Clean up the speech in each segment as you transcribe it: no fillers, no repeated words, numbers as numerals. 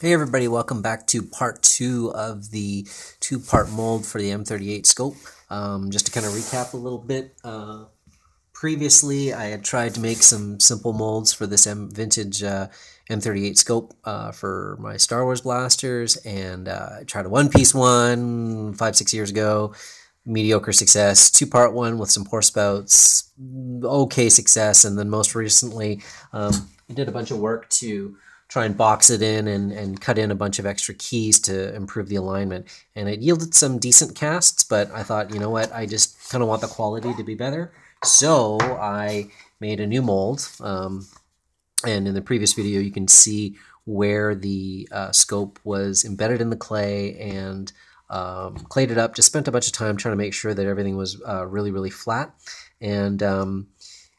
Hey everybody, welcome back to part 2 of the two-part mold for the M-38 scope. Just to kind of recap a little bit, previously I had tried to make some simple molds for this vintage M-38 scope for my Star Wars blasters, and I tried a one-piece one 5-6 years ago. Mediocre success, two-part one with some pour spouts, okay success, and then most recently I did a bunch of work to try and box it in and cut in a bunch of extra keys to improve the alignment. And it yielded some decent casts, but I thought, you know what, I just kind of want the quality to be better. So I made a new mold, and in the previous video you can see where the scope was embedded in the clay and clayed it up. Just spent a bunch of time trying to make sure that everything was really flat, and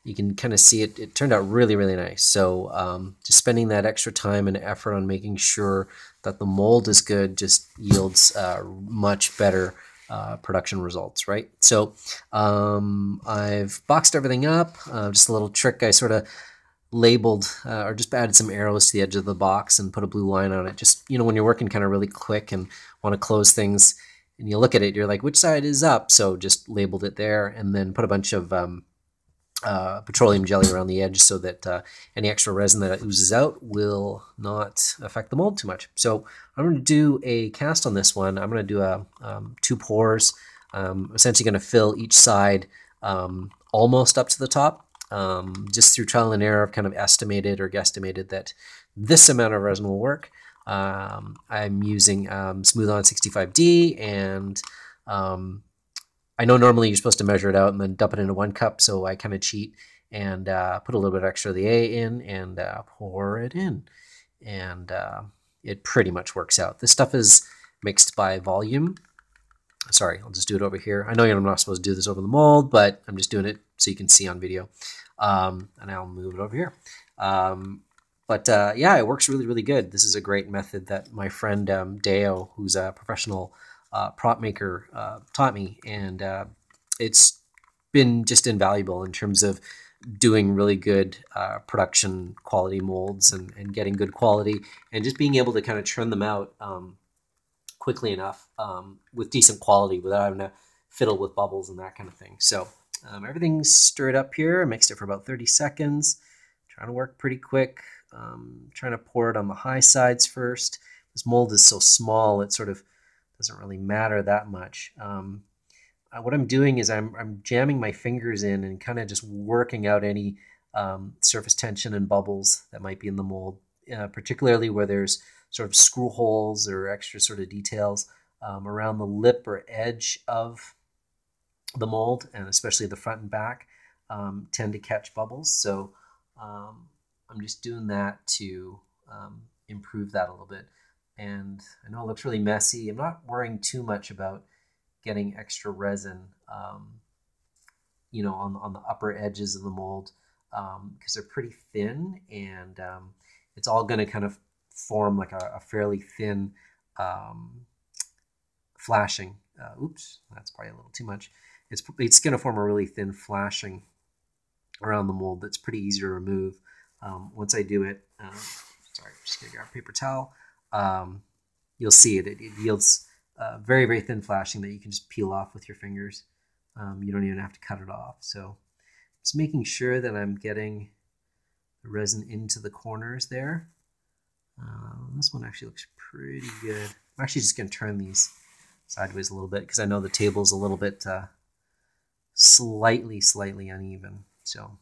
you can kind of see it turned out really nice. So just spending that extra time and effort on making sure that the mold is good just yields much better production results, right? So I've boxed everything up. Just a little trick, I sort of labeled or just added some arrows to the edge of the box and put a blue line on it. Just, you know, when you're working kind of really quick and want to close things and you look at it, you're like, which side is up? So just labeled it there, and then put a bunch of petroleum jelly around the edge so that any extra resin that oozes out will not affect the mold too much. So I'm going to do a cast on this one. I'm going to do a 2 pours. Essentially going to fill each side almost up to the top. Just through trial and error, I've kind of estimated or guesstimated that this amount of resin will work. I'm using Smooth On 65D, and I know normally you're supposed to measure it out and then dump it into 1 cup, so I kind of cheat and put a little bit extra of the A in and pour it in. And it pretty much works out. This stuff is mixed by volume. Sorry, I'll just do it over here. I know I'm not supposed to do this over the mold, but I'm just doing it so you can see on video. And I'll move it over here. Yeah, it works really good. This is a great method that my friend Deo, who's a professional prop maker, taught me, and it's been just invaluable in terms of doing really good production quality molds and getting good quality and just being able to kind of churn them out quickly enough with decent quality without having to fiddle with bubbles and that kind of thing. So everything's stirred up here. I mixed it for about 30 seconds. Trying to work pretty quick. Trying to pour it on the high sides first. This mold is so small, it sort of doesn't really matter that much. What I'm doing is I'm jamming my fingers in and kind of just working out any surface tension and bubbles that might be in the mold, particularly where there's sort of screw holes or extra sort of details around the lip or edge of the mold, and especially the front and back tend to catch bubbles. So I'm just doing that to improve that a little bit. And I know it looks really messy. I'm not worrying too much about getting extra resin, you know, on the upper edges of the mold because they're pretty thin, and it's all going to kind of form like a fairly thin flashing. Oops, that's probably a little too much. It's going to form a really thin flashing around the mold that's pretty easy to remove once I do it. Sorry, just going to grab a paper towel. You'll see it yields very thin flashing that you can just peel off with your fingers. You don't even have to cut it off. So just making sure that I'm getting the resin into the corners there. This one actually looks pretty good. I'm actually just going to turn these sideways a little bit because I know the table's a little bit slightly uneven. So,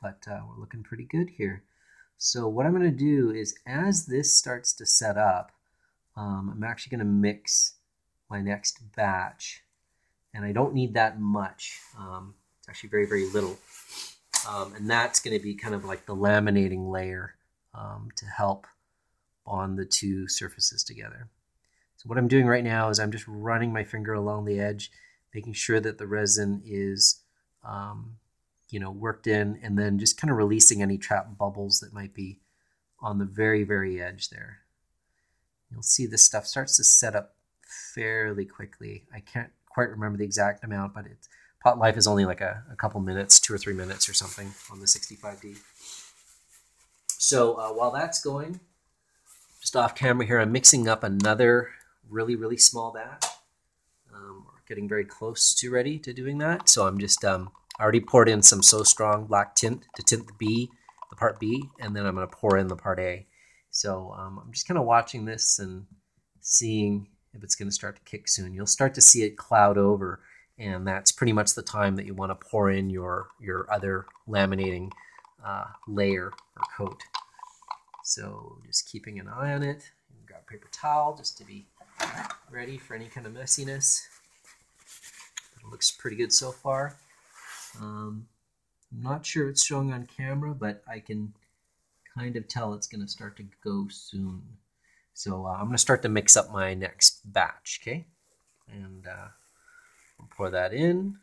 but we're looking pretty good here. So what I'm going to do is, as this starts to set up, I'm actually going to mix my next batch, and I don't need that much. It's actually very little, and that's going to be kind of like the laminating layer to help bond the two surfaces together. So what I'm doing right now is I'm just running my finger along the edge, making sure that the resin is you know, worked in, and then just kind of releasing any trapped bubbles that might be on the very edge there. You'll see this stuff starts to set up fairly quickly. I can't quite remember the exact amount, but pot life is only like a couple minutes, 2 or 3 minutes or something on the 65D. So while that's going, Just off camera here, I'm mixing up another really small batch. We're getting very close to ready to doing that. So I'm just, I already poured in some So Strong black tint to tint the part B, and then I'm going to pour in the part A. So I'm just kind of watching this and seeing if it's going to start to kick soon. You'll start to see it cloud over, and that's pretty much the time that you want to pour in your other laminating layer or coat. So just keeping an eye on it. Grab a paper towel just to be ready for any kind of messiness. It looks pretty good so far. I'm not sure it's showing on camera, but I can kind of tell it's going to start to go soon. So I'm going to start to mix up my next batch, okay? And I'll pour that in.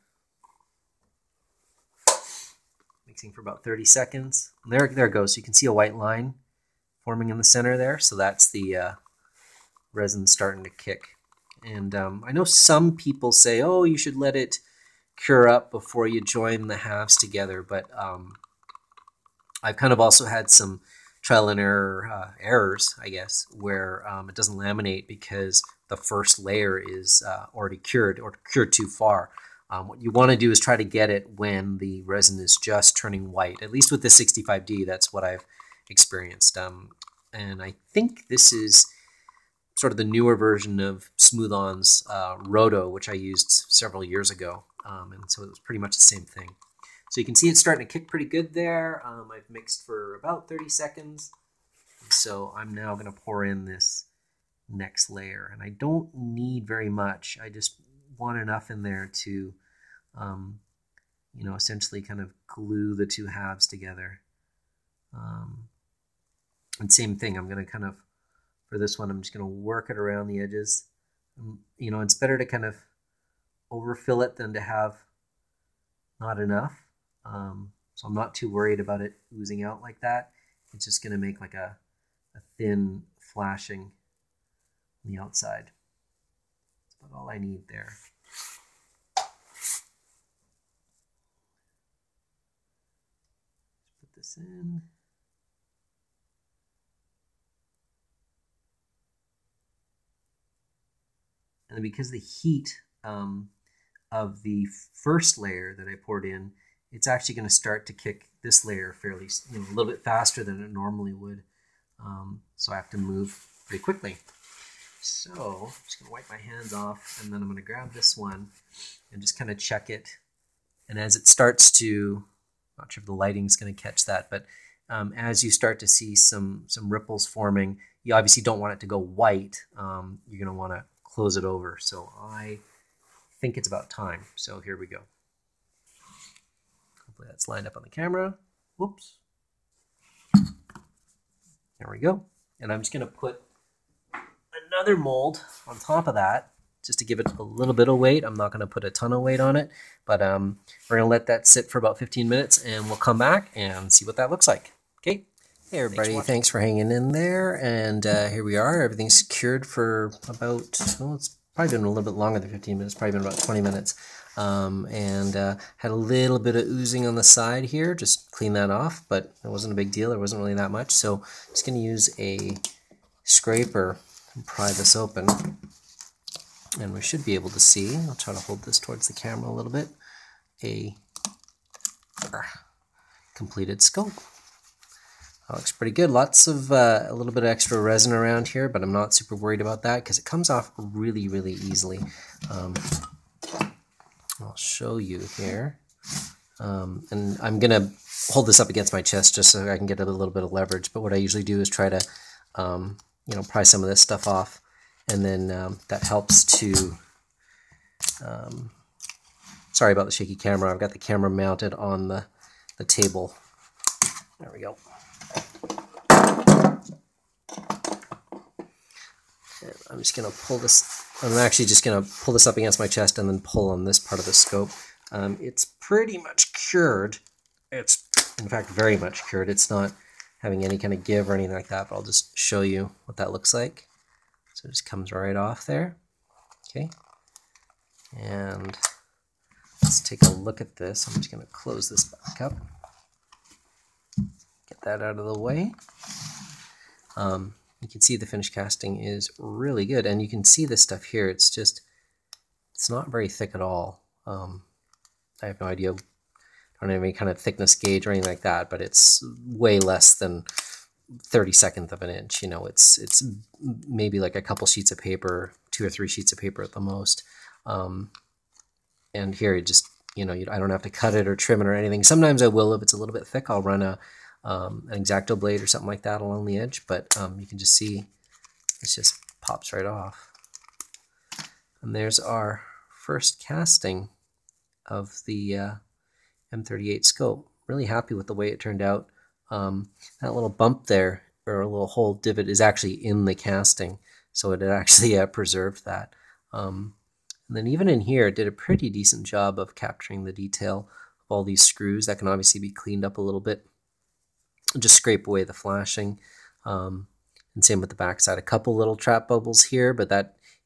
Mixing for about 30 seconds. And there it goes. So you can see a white line forming in the center there. So that's the resin starting to kick. And I know some people say, oh, you should let it cure up before you join the halves together. But I've kind of also had some trial and error errors, I guess, where it doesn't laminate because the first layer is already cured or cured too far. What you want to do is try to get it when the resin is just turning white. At least with the 65D, that's what I've experienced. And I think this is sort of the newer version of Smooth-On's Roto, which I used several years ago. And so it was pretty much the same thing. So you can see it's starting to kick pretty good there. I've mixed for about 30 seconds. So I'm now going to pour in this next layer. And I don't need very much. I just want enough in there to, you know, essentially kind of glue the two halves together. And same thing, I'm going to kind of, for this one, I'm just going to work it around the edges. You know, it's better to kind of overfill it than to have not enough. So I'm not too worried about it oozing out like that. It's just going to make like a thin flashing on the outside. That's about all I need there. Put this in. And because the heat of the first layer that I poured in, it's actually going to start to kick this layer fairly, you know, a little bit faster than it normally would. So I have to move pretty quickly. So I'm just going to wipe my hands off, and then I'm going to grab this one and just kind of check it. And as it starts to, not sure if the lighting's going to catch that, but as you start to see some ripples forming, you obviously don't want it to go white. You're going to want to close it over. So I think it's about time. So here we go. Hopefully that's lined up on the camera. Whoops. There we go. And I'm just going to put another mold on top of that just to give it a little bit of weight. I'm not going to put a ton of weight on it, but we're going to let that sit for about 15 minutes and we'll come back and see what that looks like. Okay. Hey everybody, thanks for hanging in there, and here we are. Everything's cured for about, well, it's probably been a little bit longer than 15 minutes, probably been about 20 minutes, and had a little bit of oozing on the side here. Just clean that off, but it wasn't a big deal. There wasn't really that much, so just going to use a scraper and pry this open, and we should be able to see. I'll try to hold this towards the camera a little bit. A completed scope. That looks pretty good. Lots of a little bit of extra resin around here, but I'm not super worried about that because it comes off really easily. I'll show you here. And I'm going to hold this up against my chest just so I can get a little bit of leverage. But what I usually do is try to, you know, pry some of this stuff off. And then that helps to, sorry about the shaky camera. I've got the camera mounted on the table. There we go. I'm just going to pull this, I'm actually just going to pull this up against my chest and then pull on this part of the scope. It's pretty much cured. It's, in fact, very much cured. It's not having any kind of give or anything like that, but I'll just show you what that looks like. So it just comes right off there. Okay. And let's take a look at this. I'm just going to close this back up. Get that out of the way. You can see the finished casting is really good, and you can see this stuff here. It's not very thick at all. I have no idea. I don't have any kind of thickness gauge or anything like that, but it's way less than 32nd of an inch. You know, it's maybe like a couple sheets of paper, 2 or 3 sheets of paper at the most. And here, just, you know, I don't have to cut it or trim it or anything. Sometimes I will if it's a little bit thick. I'll run an X-Acto blade or something like that along the edge, but you can just see it just pops right off. And there's our first casting of the M-38 scope. Really happy with the way it turned out. That little bump there, or a little hole divot, is actually in the casting, so it had actually preserved that. And then even in here, it did a pretty decent job of capturing the detail of all these screws. That can obviously be cleaned up a little bit. Just scrape away the flashing. And same with the backside. A couple little trap bubbles here, but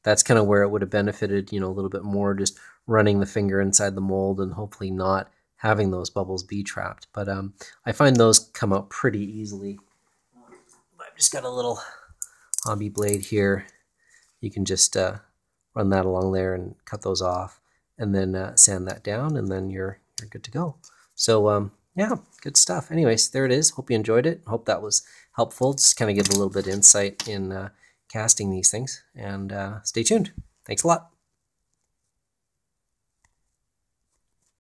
that's kind of where it would have benefited, you know, a little bit more, just running the finger inside the mold and hopefully not having those bubbles be trapped. But I find those come out pretty easily. I've just got a little hobby blade here. You can just run that along there and cut those off, and then sand that down, and then you're good to go. So yeah, good stuff. Anyways, there it is. Hope you enjoyed it. Hope that was helpful. Just kind of give a little bit of insight in casting these things, and stay tuned. Thanks a lot.